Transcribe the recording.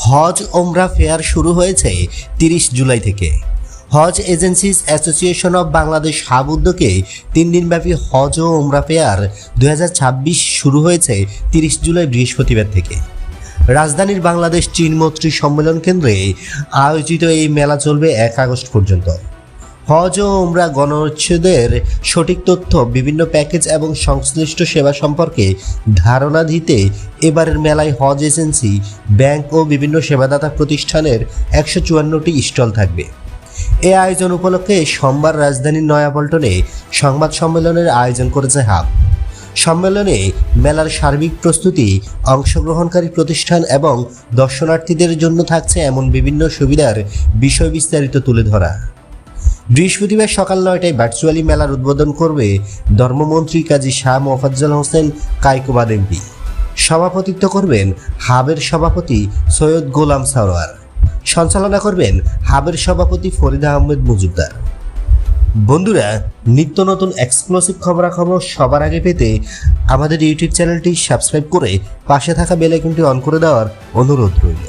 হজ ওমরা ফেয়ার শুরু হয়েছে 30 জুলাই থেকে। হজ agencies association of Bangladesh HAAB উদ্যোগে 3 দিনব্যাপী হজ ও ওমরা ফেয়ার 2026 শুরু হয়েছে 30 জুলাই বৃহস্পতিবার থেকে। রাজধানীর বাংলাদেশ চীন মৈত্রী সম্মেলন কেন্দ্রে আয়োজিত এই মেলা চলবে 1 আগস্ট পর্যন্ত। হজ ও ওমরা গণউচ্ছেদের সঠিক তথ্য, বিভিন্ন প্যাকেজ এবং সংশ্লিষ্ট সেবা সম্পর্কে ধারণা দিতে এবারের মেলায় হজ এজেন্সি, ব্যাংক ও বিভিন্ন সেবাদাতা প্রতিষ্ঠানের 154টি স্টল থাকবে। এই আয়োজন উপলক্ষে সোমবার রাজধানীর নয়াপল্টনে সংবাদ সম্মেলনের আয়োজন করেছে হাব। সম্মেলনে মেলার সার্বিক প্রস্তুতি, অংশগ্রহণকারী প্রতিষ্ঠান এবং দর্শনার্থীদের জন্য থাকছে এমন বিভিন্ন সুবিধার বিষয় বিস্তারিত তুলে ধরা। বৃহস্পতিবার সকাল 9টায় ভার্চুয়ালি মেলার উদ্বোধন করবে ধর্মমন্ত্রী কাজী শাহ মোফাজ্জল হোসেন কায়কোবাদ এমপি। সভাপতিত্ব করবেন হাবের সভাপতি সৈয়দ গোলাম সারোয়ার। সঞ্চালনা করবেন হাবের সভাপতি ফরিদ আহমেদ মজুমদার। বন্ধুরা, নিত্য নতুন এক্সক্লুসিভ খবরাখবর সবার আগে পেতে আমাদের ইউটিউব চ্যানেলটি সাবস্ক্রাইব করে পাশে থাকা বেল আইকনটি অন করে দেওয়ার অনুরোধ রইল।